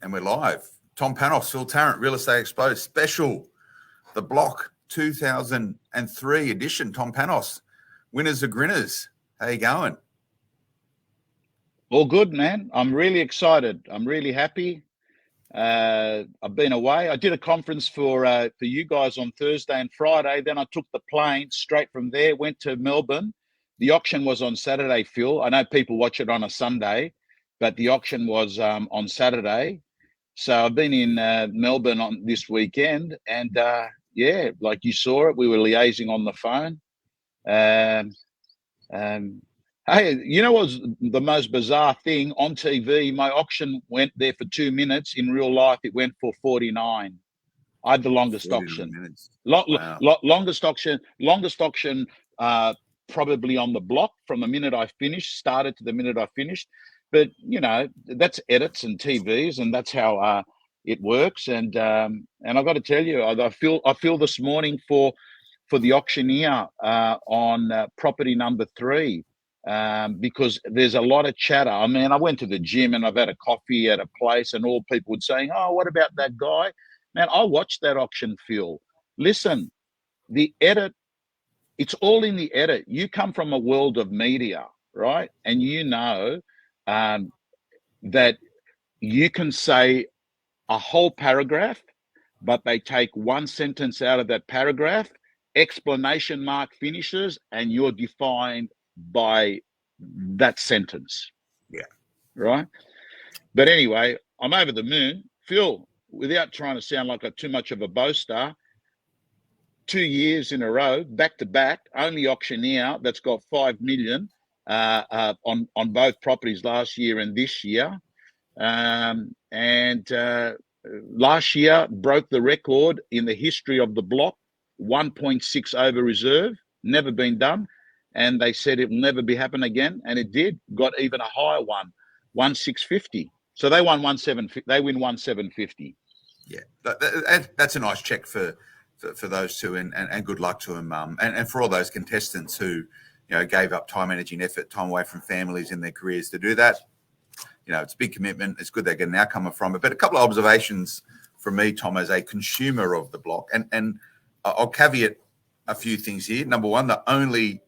And we're live. Tom Panos, Phil Tarrant, Real Estate Exposed special. The Block 2003 edition. Tom Panos, winners are grinners. How you going? All good, man. I'm really excited. I'm really happy. I've been away. I did a conference for you guys on Thursday and Friday. Then I took the plane straight from there, went to Melbourne. The auction was on Saturday, Phil. I know people watch it on a Sunday, but the auction was on Saturday. So I've been in Melbourne on this weekend, and yeah, like you saw it, we were liaising on the phone. Hey, you know what's the most bizarre thing? On TV, my auction went there for 2 minutes. In real life, it went for 49. I had the longest auction. Wow. Longest auction, probably on the block from the minute I finished, started to the minute I finished. But you know, that's edits and TVs, and that's how it works. And I've got to tell you, I feel this morning for the auctioneer on property number 3. Because there's a lot of chatter. I mean, I went to the gym and I've had a coffee at a place, and all people would saying, "Oh, what about that guy?" Man, I watched that auction, Phil. Listen, the edit, it's all in the edit. You come from a world of media, right? And you know that you can say a whole paragraph, but they take one sentence out of that paragraph, explanation mark finishes, and you're defined by that sentence. Yeah. Right. But anyway, I'm over the moon. Phil, without trying to sound like too much of a boaster, 2 years in a row, back to back, only auctioneer that's got 5 million on both properties last year and this year. Last year broke the record in the history of the block, 1.6 over reserve, never been done. And they said it will never be happen again, and it did. Got even a higher one, 1,650. So they won 1,750. They win 1,750. Yeah, that's a nice check for those two, and good luck to them. And for all those contestants who, gave up time, energy, and effort, time away from families in their careers to do that. It's a big commitment. It's good they get an outcome from it. But a couple of observations from me, Tom, as a consumer of the block, and I'll caveat a few things here. Number one, the only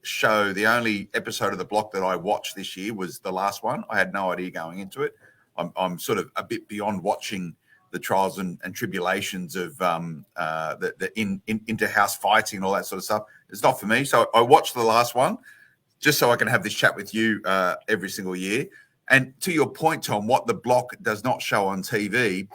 episode of the block that I watched this year was the last one. I had no idea going into it. I'm sort of a bit beyond watching the trials and tribulations of the inter-house fighting and all that sort of stuff. It's not for me. So I watched the last one just so I can have this chat with you every single year. And to your point, Tom, what the block does not show on TV,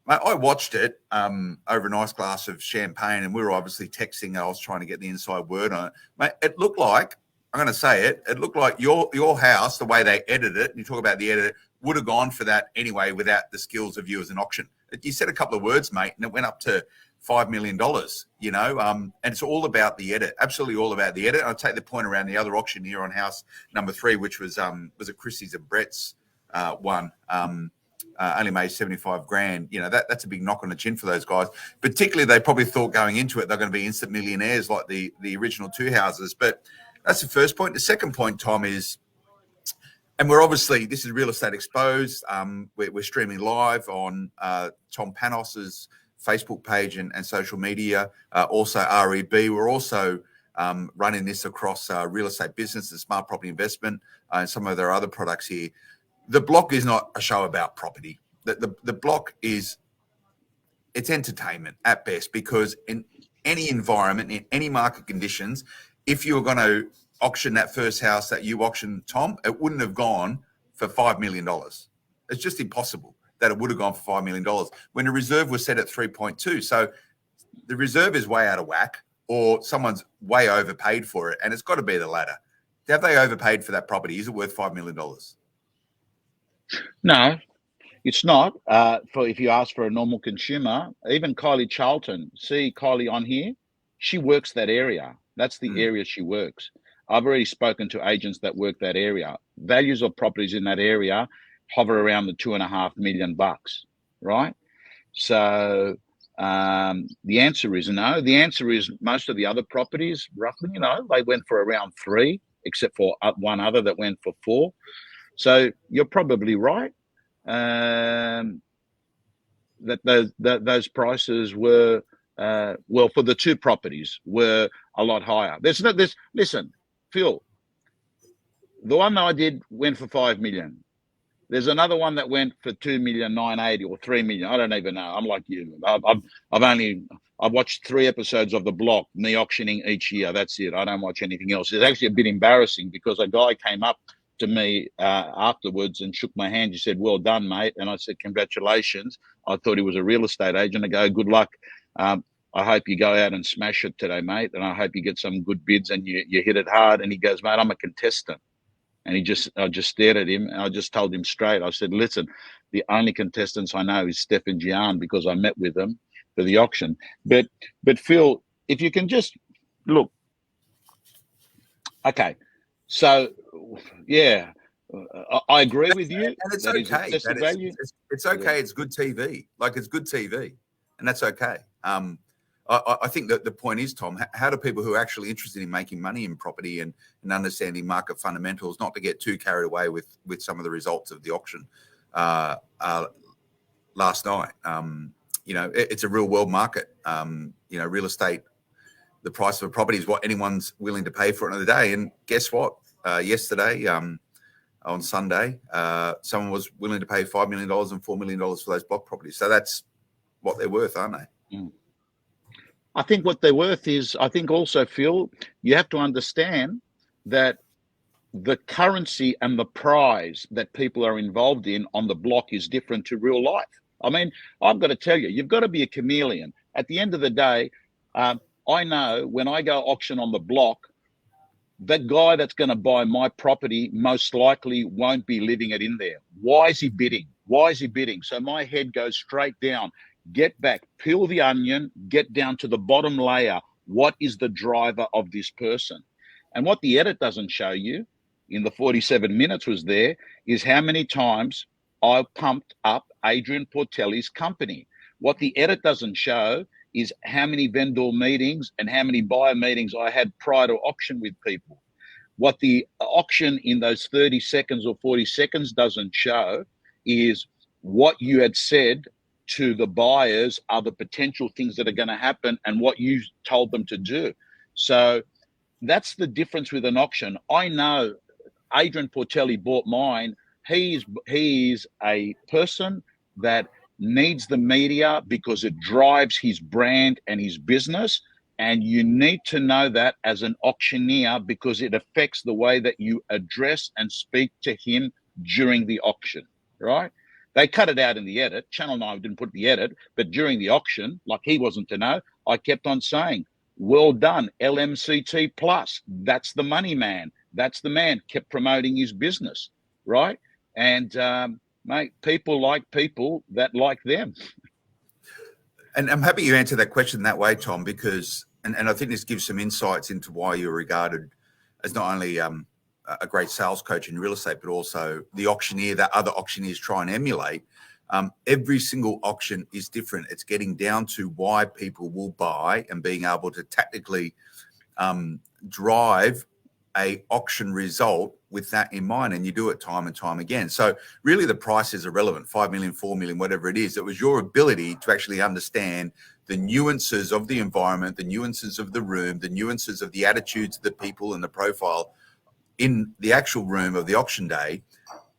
mate, I watched it over a nice glass of champagne, and we were obviously texting. I was trying to get the inside word on it. Mate, it looked like, I'm going to say it, it looked like your house, the way they edited it, and you talk about the edit, would have gone for that anyway without the skills of you as an auction. You said a couple of words, mate, and it went up to $5 million, and it's all about the edit, absolutely all about the edit. I'll take the point around the other auctioneer on house number 3, which was it Christie's and Brett's one. Only made 75 grand. That's a big knock on the chin for those guys. Particularly, they probably thought going into it they're going to be instant millionaires like the original 2 houses. But that's the first point. The second point, Tom, is, and we're obviously, this is Real Estate Exposed. We're streaming live on Tom Panos's Facebook page and social media. Also REB. We're also running this across Real Estate Business and Smart Property Investment and some of their other products here. The block is not a show about property. The block it's entertainment at best, because in any environment, in any market conditions, if you were going to auction that first house that you auctioned, Tom, it wouldn't have gone for $5 million. It's just impossible that it would have gone for $5 million when the reserve was set at 3.2. So the reserve is way out of whack, or someone's way overpaid for it, and it's got to be the latter. Have they overpaid for that property? Is it worth $5 million? No, it's not. If you ask for a normal consumer, even Kylie Charlton, see Kylie on here, she works that area. That's the area she works. I've already spoken to agents that work that area. Values of properties in that area hover around the $2.5 million, right? So the answer is no. The answer is most of the other properties, roughly, they went for around 3, except for one other that went for 4. So you're probably right. that those prices were well, for the two properties were a lot higher. Listen, Phil, the one I did went for 5 million. There's another one that went for 2,980,000 or 3 million. I don't even know. I'm like you. I've watched 3 episodes of The Block, me auctioning each year. That's it. I don't watch anything else. It's actually a bit embarrassing because a guy came up to me afterwards and shook my hand. He said, "Well done, mate." And I said, "Congratulations." I thought he was a real estate agent. I go, "Good luck. I hope you go out and smash it today, mate. And I hope you get some good bids and you hit it hard." And he goes, "Mate, I'm a contestant." And I just stared at him and I just told him straight. I said, "Listen, the only contestants I know is Steph and Gian because I met with them for the auction." But Phil, if you can just look, okay. So yeah, I agree with you. And it's that okay. is value. It's okay. Yeah. It's good TV. Like, it's good TV, and that's okay. I think that the point is, Tom, how do people who are actually interested in making money in property and understanding market fundamentals not to get too carried away with some of the results of the auction last night? It's a real world market. Real estate, the price of a property is what anyone's willing to pay for it in the day. And guess what? Yesterday, on Sunday, someone was willing to pay $5 million and $4 million for those block properties. So that's what they're worth, aren't they? Mm. I think what they're worth is, I think also, Phil, you have to understand that the currency and the prize that people are involved in on the block is different to real life. I mean, I've got to tell you, you've got to be a chameleon. At the end of the day, I know when I go auction on the block, that guy that's going to buy my property most likely won't be living it in there. Why is he bidding? Why is he bidding? So my head goes straight down. Get back, peel the onion, get down to the bottom layer. What is the driver of this person? And what the edit doesn't show you in the 47 minutes was there is how many times I pumped up Adrian Portelli's company. What the edit doesn't show is how many vendor meetings and how many buyer meetings I had prior to auction with people. What the auction in those 30 seconds or 40 seconds doesn't show is what you had said to the buyers are the potential things that are going to happen and what you told them to do. So that's the difference with an auction. I know Adrian Portelli bought mine. He is a person that needs the media because it drives his brand and his business. And you need to know that as an auctioneer because it affects the way that you address and speak to him during the auction, right? They cut it out in the edit. Channel 9 didn't put the edit, but during the auction, like he wasn't to know, I kept on saying, "Well done, LMCT Plus. That's the money man. That's the man." Kept promoting his business, right? And, mate, people like people that like them. And I'm happy you answered that question that way, Tom, because, and I think this gives some insights into why you're regarded as not only a great sales coach in real estate, but also the auctioneer that other auctioneers try and emulate. Every single auction is different. It's getting down to why people will buy and being able to tactically drive a auction result with that in mind. And you do it time and time again. So really the price is irrelevant, 5 million, 4 million, whatever it is. It was your ability to actually understand the nuances of the environment, the nuances of the room, the nuances of the attitudes of the people and the profile in the actual room of the auction day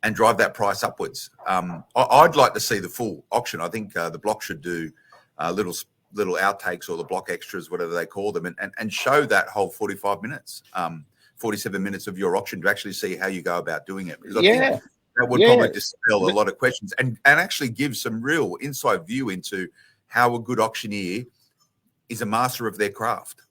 and drive that price upwards. I'd like to see the full auction. I think the block should do little outtakes or the block extras, whatever they call them, and show that whole 45 minutes, 47 minutes of your auction to actually see how you go about doing it. Because I think that would probably dispel a lot of questions and actually give some real inside view into how a good auctioneer is a master of their craft.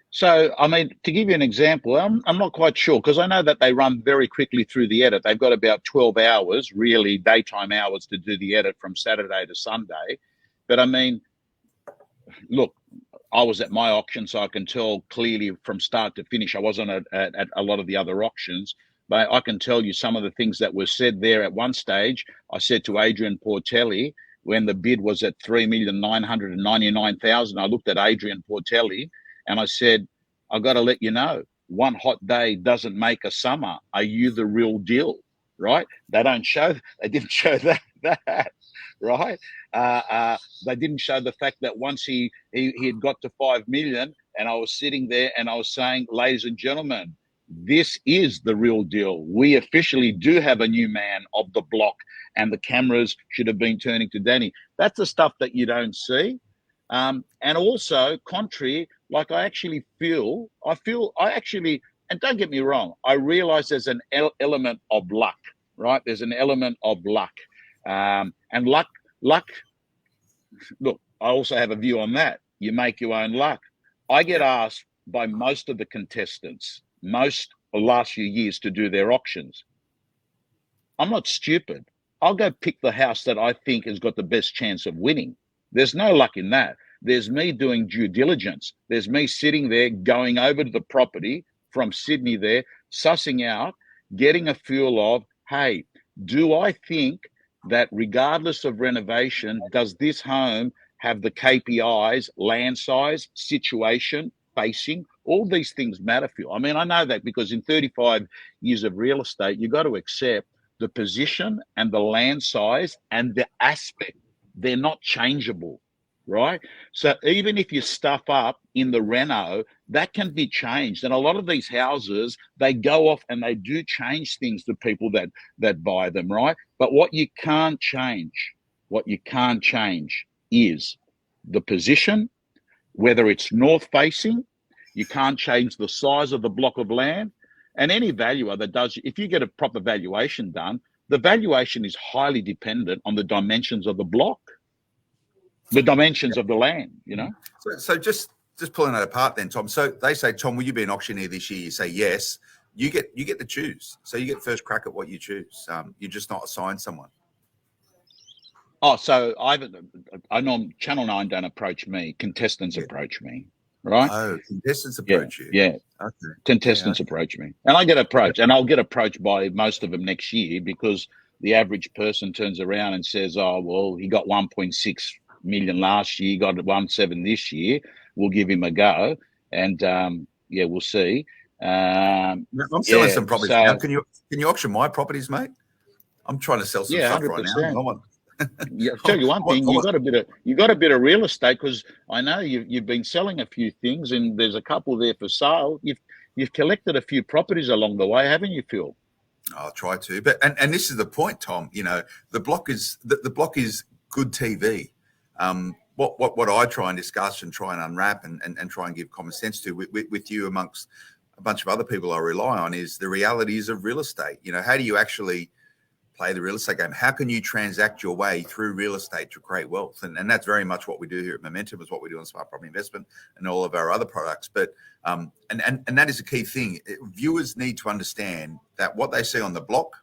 So, I mean, to give you an example, I'm not quite sure because I know that they run very quickly through the edit. They've got about 12 hours, really daytime hours to do the edit from Saturday to Sunday. But I mean, look, I was at my auction, so I can tell clearly from start to finish. I wasn't at a lot of the other auctions, but I can tell you some of the things that were said there at one stage. I said to Adrian Portelli, when the bid was at 3,999,000, I looked at Adrian Portelli and I said, "I got to let you know, one hot day doesn't make a summer. Are you the real deal?" Right? They didn't show that that, right? They didn't show the fact that once he had got to 5 million, and I was sitting there and I was saying, ladies and gentlemen, this is the real deal. We officially do have a new man of the block, and the cameras should have been turning to Danny. That's the stuff that you don't see. And also, contrary, like I actually, and don't get me wrong, I realize there's an element of luck, right? There's an element of luck. And luck, look, I also have a view on that. You make your own luck. I get asked by most of the contestants, most of the last few years, to do their auctions. I'm not stupid. I'll go pick the house that I think has got the best chance of winning. There's no luck in that. There's me doing due diligence. There's me sitting there, going over to the property from Sydney there, sussing out, getting a feel of, hey, do I think that regardless of renovation, does this home have the KPIs, land size, situation, facing? All these things matter for you. I mean, I know that because in 35 years of real estate, you got to accept the position and the land size and the aspect. They're not changeable, right? So even if you stuff up in the reno, that can be changed. And a lot of these houses, they go off and they do change things to people that buy them, right? But what you can't change is the position, whether it's north facing. You can't change the size of the block of land. And any valuer that does, if you get a proper valuation done, the valuation is highly dependent on the dimensions of the block, the dimensions of the land, you know? So just pulling that apart then, Tom. So they say, Tom, will you be an auctioneer this year? You say yes. You get to choose. So you get first crack at what you choose. You're just not assigned someone. Oh, so I know Channel 9 don't approach me. Contestants approach me, right? Oh, contestants approach you. Yeah. Okay. Contestants approach me. And I get approached, and I'll get approached by most of them next year because the average person turns around and says, oh, well, he got 1.6 million last year, got 1.7 this year. We'll give him a go. And we'll see. I'm selling some properties now. Can you auction my properties, mate? I'm trying to sell some stuff 100%. right now. I'll tell you one thing, you got a bit of real estate, because I know you've been selling a few things, and there's a couple there for sale. You've collected a few properties along the way, haven't you, Phil? I'll try to, but and this is the point, Tom. You know, the block is good TV. What I try and discuss and try and unwrap and try and give common sense to with you amongst a bunch of other people I rely on is the realities of real estate. You know, how do you actually play the real estate game? How can you transact your way through real estate to create wealth? And that's very much what we do here at Momentum, is what we do on Smart Property Investment and all of our other products. But and that is a key thing. Viewers need to understand that what they see on the block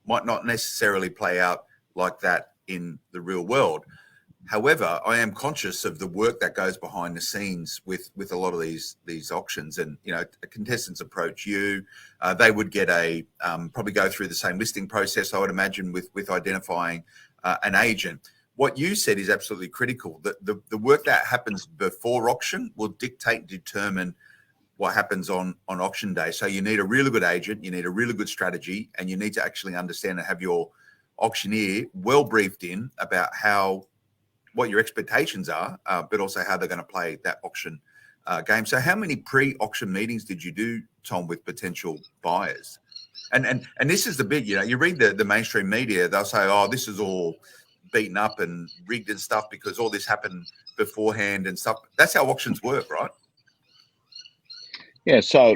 might not necessarily play out like that in the real world. However, I am conscious of the work that goes behind the scenes with a lot of these auctions. And, you know, contestants approach you. They would get probably go through the same listing process, I would imagine, with identifying an agent. What you said is absolutely critical. The work that happens before auction will determine what happens on auction day. So you need a really good agent, you need a really good strategy, and you need to actually understand and have your auctioneer well briefed in about what your expectations are, but also how they're going to play that auction game. So how many pre-auction meetings did you do, Tom, with potential buyers? And this is the big, you know, you read the mainstream media, they'll say, oh, this is all beaten up and rigged and stuff because all this happened beforehand and stuff. That's how auctions work, right? Yeah, so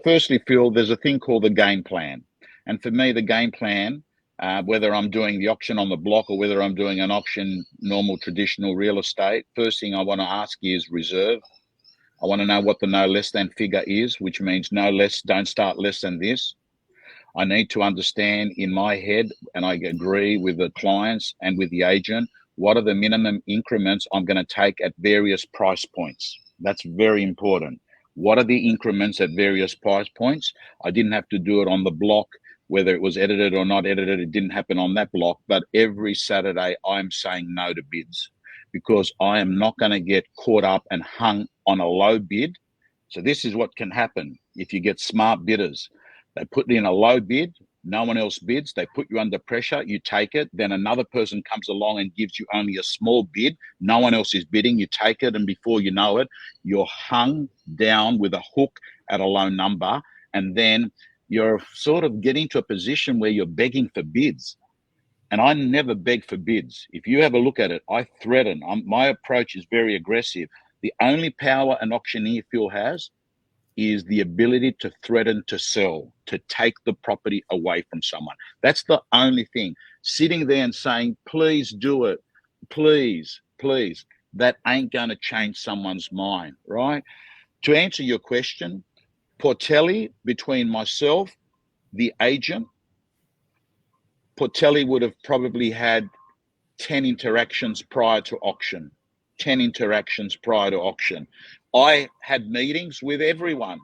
firstly, Phil, there's a thing called the game plan. And for me, the game plan, whether I'm doing the auction on the block or whether I'm doing an auction, normal, traditional real estate, first thing I want to ask you is reserve. I want to know what the no less than figure is, which means no less, don't start less than this. I need to understand in my head, and I agree with the clients and with the agent, what are the minimum increments I'm going to take at various price points. That's very important. What are the increments at various price points? I didn't have to do it on the block, whether it was edited or not edited. It didn't happen on that block. But every Saturday, I'm saying no to bids because I am not going to get caught up and hung on a low bid. So this is what can happen if you get smart bidders. They put in a low bid no one else bids, they put you under pressure, you take it, then another person comes along and gives you only a small bid, no one else is bidding, you take it, and before you know it, you're hung down with a hook at a low number, and then you're sort of getting to a position where you're begging for bids. And I never beg for bids. If you have a look at it, I threaten. My approach is very aggressive. The only power an auctioneer, Phil, has is the ability to threaten to sell, to take the property away from someone. That's the only thing. Sitting there and saying, please do it, please, please, that ain't going to change someone's mind, right? To answer your question, Portelli, between myself, the agent, Portelli would have probably had 10 interactions prior to auction. 10 interactions prior to auction. I had meetings with everyone.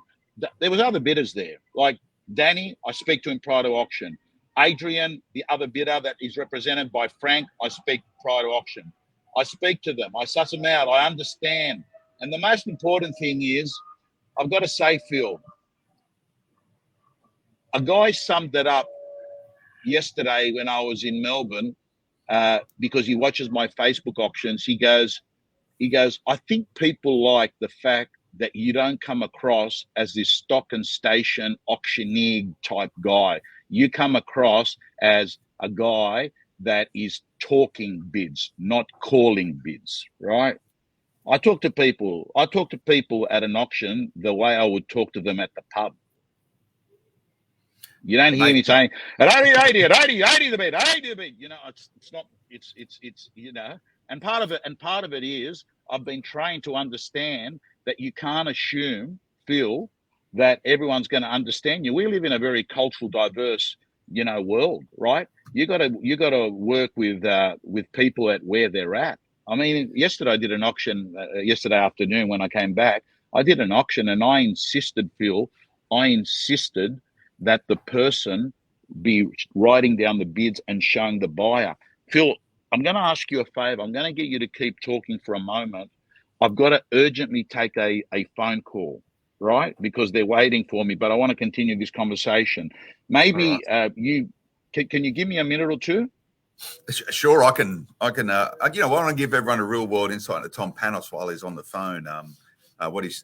There was other bidders there, like Danny. I speak to him prior to auction. Adrian, the other bidder that is represented by Frank, I speak prior to auction. I speak to them. I suss them out. I understand. And the most important thing is, I've got to say, Phil, a guy summed it up yesterday when I was in Melbourne, because he watches my Facebook auctions. He goes, I think people like the fact that you don't come across as this stock and station auctioneer type guy. You come across as a guy that is talking bids, not calling bids, right? I talk to people at an auction the way I would talk to them at the pub. You don't hear me saying, at 80 the bid, 80 the bid. You know, it's not, it's, you know, and part of it is I've been trained to understand that you can't assume, Phil, that everyone's going to understand you. We live in a very cultural, diverse, you know, world, right? You got to work with people at where they're at. I mean, yesterday I did an auction. Yesterday afternoon when I came back, I did an auction, and I insisted, Phil, that the person be writing down the bids and showing the buyer. Phil, I'm going to ask you a favor. I'm going to get you to keep talking for a moment. I've got to urgently take a phone call, right? Because they're waiting for me, but I want to continue this conversation. Maybe can you give me a minute or two? Sure, I can. You know, I want to give everyone a real world insight into Tom Panos while he's on the phone. What he's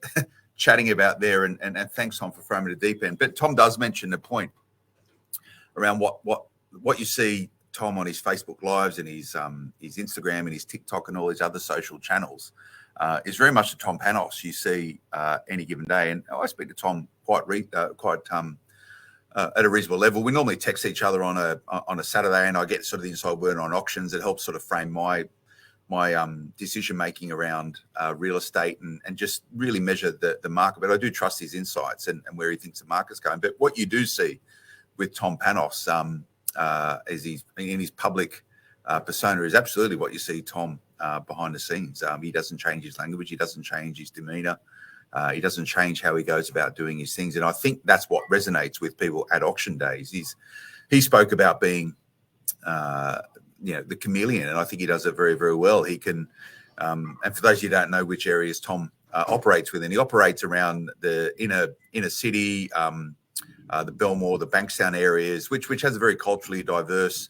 chatting about there, and thanks, Tom, for throwing me to the deep end. But Tom does mention the point around what you see, Tom, on his Facebook Lives and his Instagram and his TikTok and all these other social channels is very much the Tom Panos you see any given day. And I speak to Tom quite at a reasonable level. We normally text each other on a Saturday, and I get sort of the inside word on auctions. It helps sort of frame my decision making around real estate and just really measure the market. But I do trust his insights and where he thinks the market's going. But what you do see with Tom Panos is he's in his public persona is absolutely what you see Tom behind the scenes. He doesn't change his language. He doesn't change his demeanor. He doesn't change how he goes about doing his things. And I think that's what resonates with people at auction days. He spoke about being, the chameleon, and I think he does it very, very well. He can, and for those of you who don't know which areas Tom operates within, he operates around the inner city, the Belmore, the Bankstown areas, which has a very culturally diverse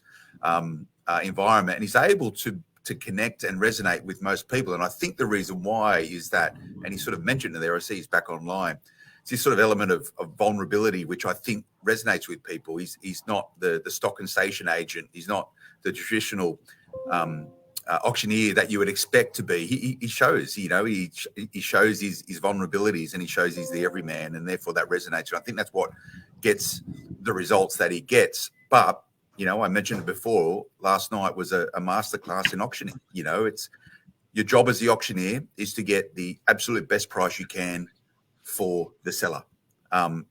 environment, and he's able to connect and resonate with most people. And I think the reason why is that, and he sort of mentioned it there, I see he's back online, it's this sort of element of vulnerability, which I think resonates with people. He's not the stock and station agent. He's not the traditional auctioneer that you would expect to be. He shows, he shows his vulnerabilities, and he shows he's the everyman, and therefore that resonates. And I think that's what gets the results that he gets. But I mentioned it before, last night was a masterclass in auctioning. It's your job as the auctioneer is to get the absolute best price you can for the seller.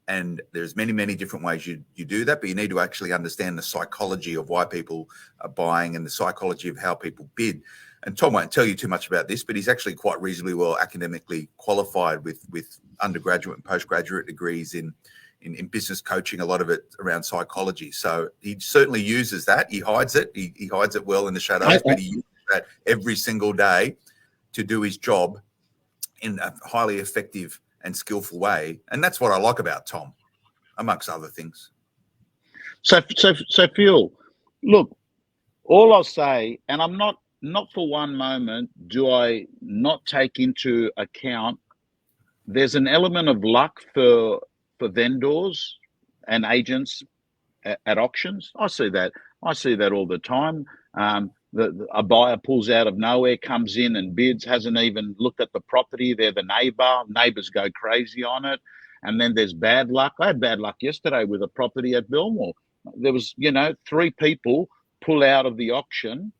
And there's many, many different ways you do that, but you need to actually understand the psychology of why people are buying and the psychology of how people bid. And Tom won't tell you too much about this, but he's actually quite reasonably well academically qualified with undergraduate and postgraduate degrees in business coaching, a lot of it around psychology. So he certainly uses that. He hides it. He hides it well in the shadows, but he uses that every single day to do his job in a highly effective and skillful way. And that's what I like about Tom, amongst other things. So Phil, look, all I'll say, and I'm not for one moment do I not take into account there's an element of luck for vendors and agents at auctions. I see that. I see that all the time. A buyer pulls out of nowhere, comes in and bids, hasn't even looked at the property. They're the neighbor. Neighbors go crazy on it. And then there's bad luck. I had bad luck yesterday with a property at Belmore. There was, 3 people pull out of the auction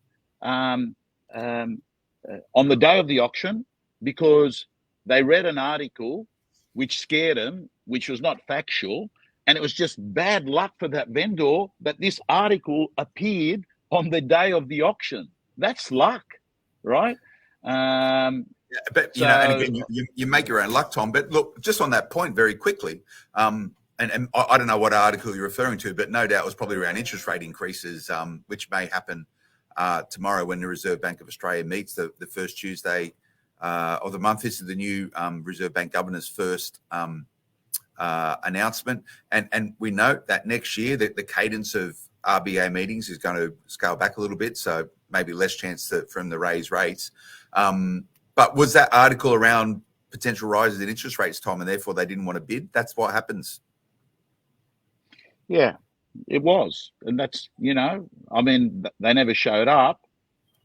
on the day of the auction because they read an article which scared them, which was not factual. And it was just bad luck for that vendor that this article appeared on the day of the auction. That's luck, right? Yeah, but and again, you make your own luck, Tom. But look, just on that point, very quickly, and I don't know what article you're referring to, but no doubt it was probably around interest rate increases, which may happen tomorrow when the Reserve Bank of Australia meets the first Tuesday of the month. This is the new Reserve Bank Governor's first announcement, and we note that next year the cadence of RBA meetings is going to scale back a little bit, so maybe less chance for them to raise rates. But was that article around potential rises in interest rates, Tom, and therefore they didn't want to bid? That's what happens. Yeah, it was, and that's I mean, they never showed up.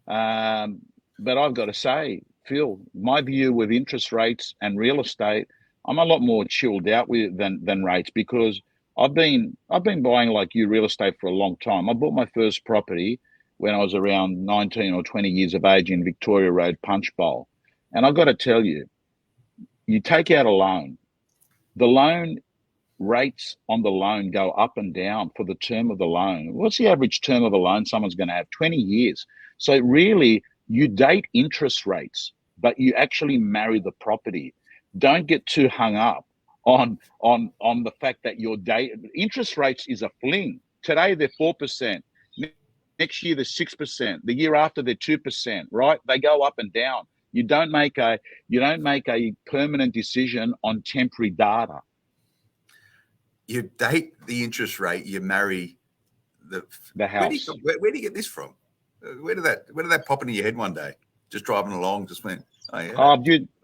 But I've got to say, Phil, my view with interest rates and real estate, I'm a lot more chilled out with than rates because I've been buying like you real estate for a long time. I bought my first property when I was around 19 or 20 years of age in Victoria Road, Punchbowl. And I've got to tell you, you take out a loan, the loan rates on the loan go up and down for the term of the loan. What's the average term of a loan someone's going to have? 20 years. So really, you date interest rates, but you actually marry the property. Don't get too hung up on the fact that your interest rates is a fling. Today they're 4%. Next year they're 6%. The year after they're 2%. Right? They go up and down. You don't make a permanent decision on temporary data. You date the interest rate. You marry the house. Where do you get this from? Where did that pop into your head one day? Just driving along, just went, oh yeah.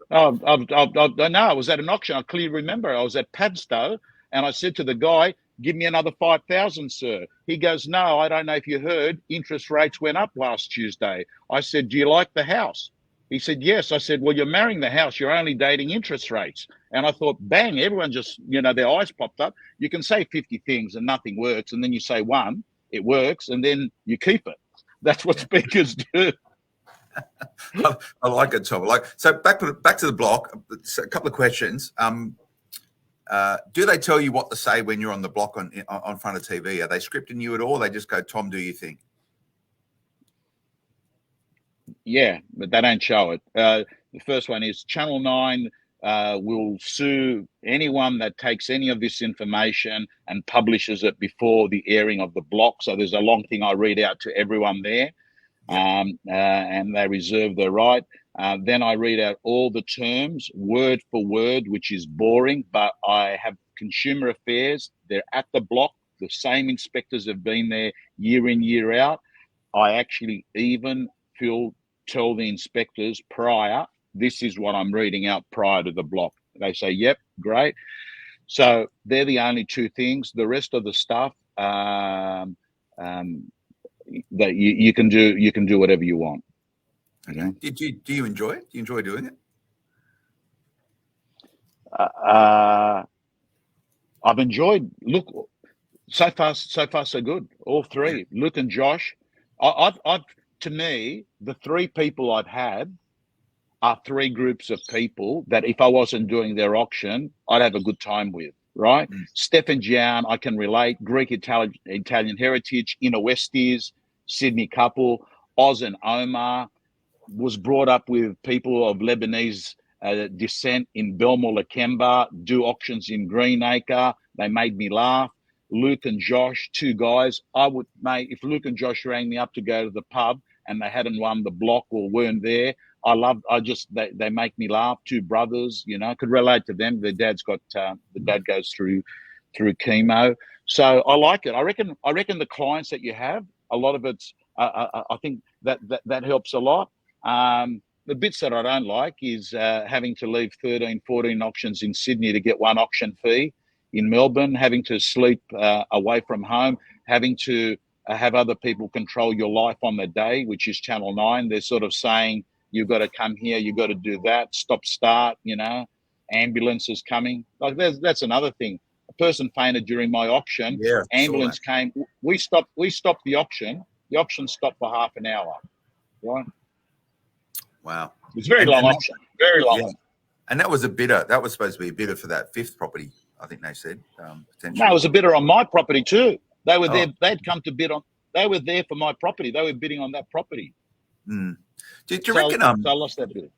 No, I was at an auction. I clearly remember. I was at Padstow, and I said to the guy, "Give me another 5,000, sir." He goes, "No, I don't know if you heard. Interest rates went up last Tuesday." I said, "Do you like the house?" He said, "Yes." I said, "Well, you're marrying the house. You're only dating interest rates." And I thought, bang! Everyone just, their eyes popped up. You can say 50 things and nothing works, and then you say one, it works, and then you keep it. That's what speakers do. I like it, Tom. So back to the block. A couple of questions. Do they tell you what to say when you're on the block on front of TV? Are they scripting you at all? They just go, "Tom, do you think?" Yeah, but they don't show it. The first one is Channel 9 will sue anyone that takes any of this information and publishes it before the airing of the block. So there's a long thing I read out to everyone there. And they reserve their right. Then I read out all the terms word for word, which is boring, but I have Consumer Affairs. They're at the block. The same inspectors have been there year in, year out. I actually even tell the inspectors prior, this is what I'm reading out prior to the block. They say, yep, great. So they're the only 2 things. The rest of the stuff, that you can do whatever you want. Okay. Do you enjoy it? Do you enjoy doing it? I've enjoyed. Look, so far so good. All 3, Luke and Josh. I've to me, the 3 people I've had are 3 groups of people that if I wasn't doing their auction, I'd have a good time with. Right? Steph and Gian, I can relate. Greek Italian heritage, Inner Westies, Sydney couple. Oz and Omar was brought up with people of Lebanese descent in Belmore, Lakemba, do auctions in Greenacre. They made me laugh. Luke and Josh, 2 guys. If Luke and Josh rang me up to go to the pub and they hadn't won the block or weren't there, they make me laugh. 2 brothers, I could relate to them. Their dad's got, the dad goes through chemo. So I like it. I reckon the clients that you have, a lot of it's. I think that helps a lot. The bits that I don't like is having to leave 13, 14 auctions in Sydney to get one auction fee in Melbourne, having to sleep away from home, having to have other people control your life on the day, which is Channel 9. They're sort of saying, you've got to come here, you've got to do that, stop, start, ambulance is coming. Like that's another thing. A person fainted during my auction. Yeah, Ambulance came. We stopped the auction. The auction stopped for half an hour. Right. Wow. It's very long auction. Very long. Yeah. And that was a bidder. That was supposed to be a bidder for that fifth property, I think they said, potentially. No, it was a bidder on my property too. They were there. They'd come to bid on. They were there for my property. They were bidding on that property. Do you reckon? So I lost that bid.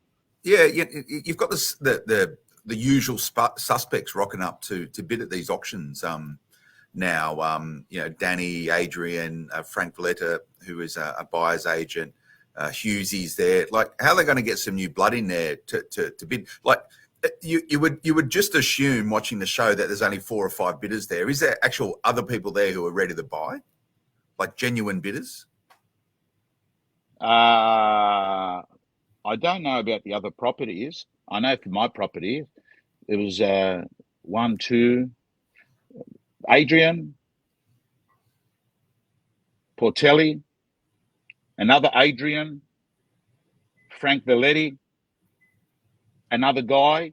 Yeah, you've got this, the usual suspects rocking up to bid at these auctions. Now, Danny, Adrian, Frank Valletta, who is a buyer's agent, Hughesy's there. Like, how are they going to get some new blood in there to bid? Like, you would just assume watching the show that there's only 4 or 5 bidders there. Is there actual other people there who are ready to buy, like genuine bidders? I don't know about the other properties. I know for my property, it was 1, 2, Adrian, Portelli, another Adrian, Frank Valletta, another guy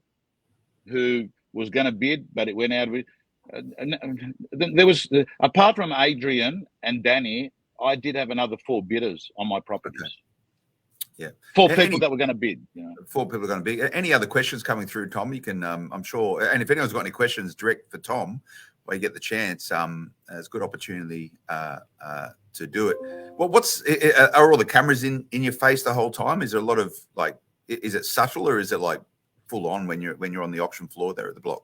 who was going to bid, but it went out of it. There was, apart from Adrian and Danny, I did have another 4 bidders on my properties. Okay. Yeah. 4 people that were going to bid. 4 people are going to bid. Any other questions coming through, Tom? You can, I'm sure. And if anyone's got any questions direct for Tom, where you get the chance, it's a good opportunity to do it. Well, are all the cameras in your face the whole time? Is there a lot of is it subtle or is it like full on when you're on the auction floor there at the block?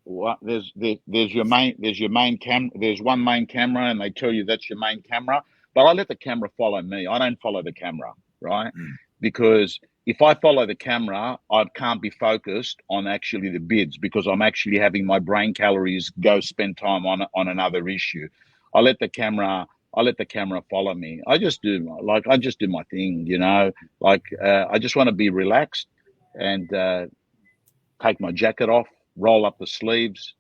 Well, there's your main camera. There's one main camera, and they tell you that's your main camera. But I let the camera follow me. I don't follow the camera, right? Because if I follow the camera, I can't be focused on actually the bids because I'm actually having my brain calories go spend time on another issue. I let the camera follow me. I just do my thing, I just want to be relaxed and take my jacket off, roll up the sleeves,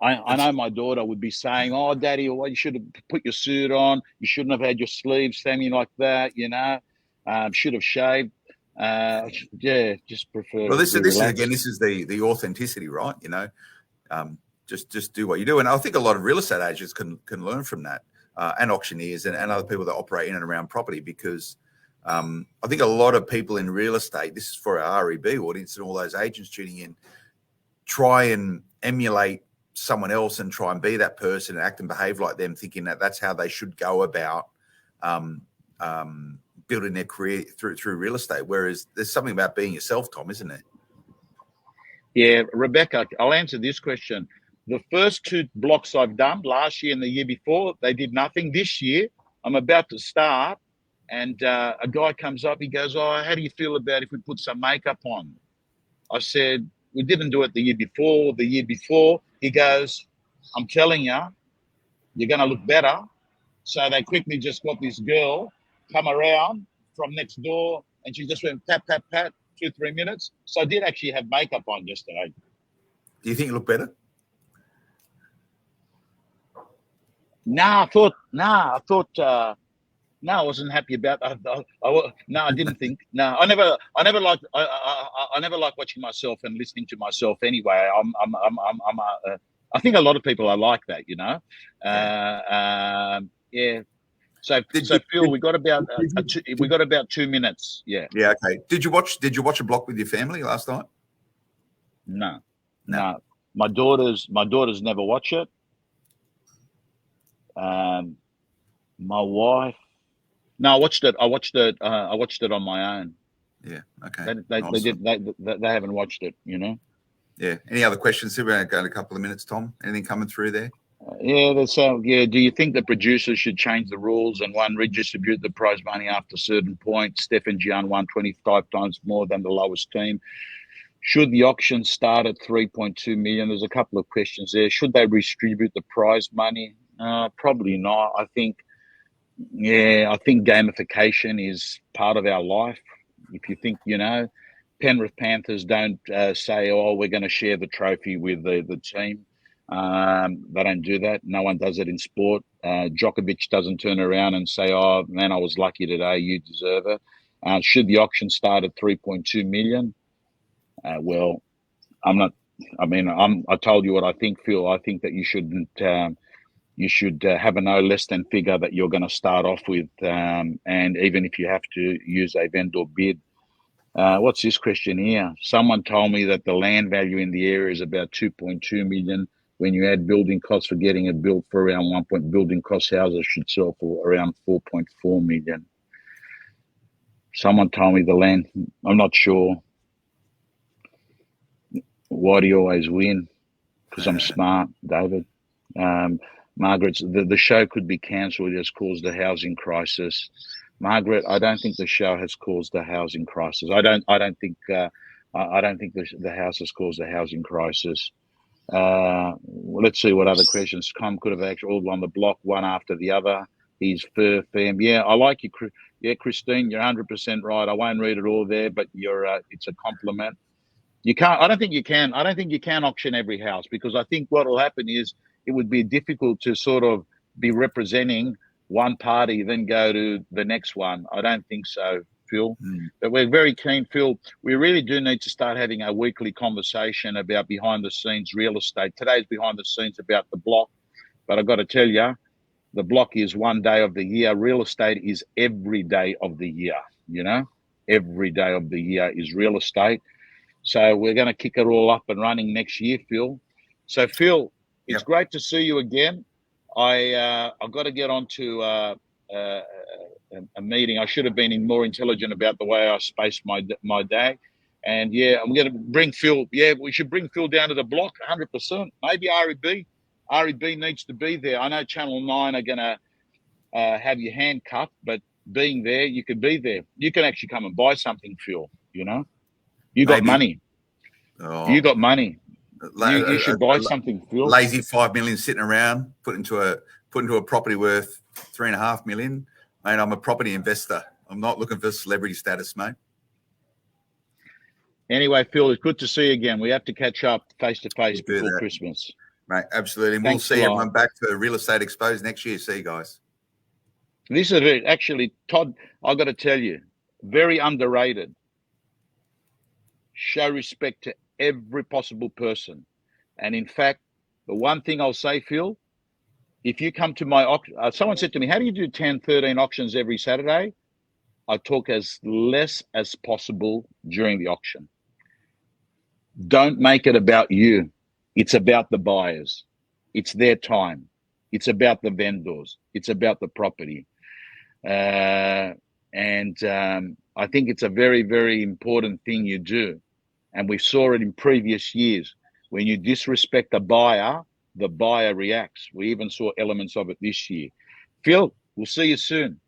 I know my daughter would be saying, "Oh, Daddy, you should have put your suit on. You shouldn't have had your sleeves hanging like that. Should have shaved." Just prefer. Well, this is again. This is the authenticity, right? Just do what you do, and I think a lot of real estate agents can learn from that, and auctioneers and other people that operate in and around property, because I think a lot of people in real estate. This is for our REB audience and all those agents tuning in. Try and emulate someone else and try and be that person and act and behave like them, thinking that that's how they should go about building their career through real estate. Whereas there's something about being yourself, Tom, isn't it? Yeah, Rebecca, I'll answer this question. The first 2 blocks I've done last year and the year before, they did nothing. This year, I'm about to start, and a guy comes up. He goes, "Oh, how do you feel about if we put some makeup on?" I said, "We didn't do it the year before. The year before." He goes, "I'm telling you, you're going to look better." So they quickly just got this girl come around from next door, and she just went pat, pat, pat, 2-3 minutes. So I did actually have makeup on yesterday. Do you think you look better? I wasn't happy about that. I didn't think. No, I never liked watching myself and listening to myself. Anyway, I think a lot of people are like that, Yeah. So Phil, we got about 2 minutes. Yeah. Yeah. Okay. Did you watch a block with your family last night? No. My daughters never watch it. My wife. No, I watched it. I watched it on my own. Yeah. Okay. They haven't watched it. Yeah. Any other questions? We're going to go in a couple of minutes, Tom. Anything coming through there? Do you think the producers should change the rules and redistribute the prize money after a certain point? Stefan Gian won 25 times more than the lowest team. Should the auction start at 3.2 million? There's a couple of questions there. Should they distribute the prize money? Probably not. I think gamification is part of our life. If you think, Penrith Panthers don't say, "Oh, we're going to share the trophy with the team." They don't do that. No one does it in sport. Djokovic doesn't turn around and say, "Oh man, I was lucky today. You deserve it." Should the auction start at 3.2 million? Well, I'm not. I mean, I told you what I think, Phil. I think that you shouldn't. You should have a no less than figure that you're going to start off with, and even if you have to use a vendor bid. What's this question here? Someone told me that the land value in the area is about 2.2 million. When you add building costs for getting it built for around 1 point, building cost houses should sell for around 4.4 million. Someone told me the land. I'm not sure. Why do you always win? Because I'm smart, David. Margaret, the show could be cancelled. It has caused a housing crisis. Margaret, I don't think the show has caused a housing crisis. I don't think the house has caused a housing crisis. Let's see what other questions. Com could have actually all on the block, one after the other. He's fam. Yeah, I like you. Yeah, Christine, you're 100% right. I won't read it all there, but it's a compliment. You can't. I don't think you can. I don't think you can auction every house, because I think what will happen is it would be difficult to sort of be representing one party, then go to the next one. I don't think so, Phil. But we're very keen, Phil. We really do need to start having a weekly conversation about behind the scenes real estate. Today's behind the scenes about the block, but I've got to tell you, the block is one day of the year. Real estate is every day of the year. Every day of the year is real estate. So we're going to kick it all up and running next year, Phil. So, Phil, it's great to see you again. I've got to get on to a meeting. I should have been more intelligent about the way I spaced my day. And, I'm going to bring Phil. Yeah, we should bring Phil down to the block, 100%. Maybe REB. REB needs to be there. I know Channel 9 are going to have your hand cut, but being there, you could be there. You can actually come and buy something, Phil, You got money. Oh. You got money. You should buy something, Phil. Lazy 5 million sitting around, put into a property worth 3.5 million. Mate, I'm a property investor. I'm not looking for celebrity status, mate. Anyway, Phil, it's good to see you again. We have to catch up face to face before Christmas. Mate, absolutely. And we'll see everyone back for Real Estate Exposed next year. See you guys. This is it. Actually, Todd, I've got to tell you, very underrated. Show respect to every possible person. And in fact, the one thing I'll say, Phil, if you come to my auction, someone said to me, how do you do 10, 13 auctions every Saturday? I talk as less as possible during the auction. Don't make it about you. It's about the buyers. It's their time. It's about the vendors. It's about the property. And I think it's a very, very important thing you do. And we saw it in previous years. When you disrespect the buyer reacts. We even saw elements of it this year. Phil, we'll see you soon.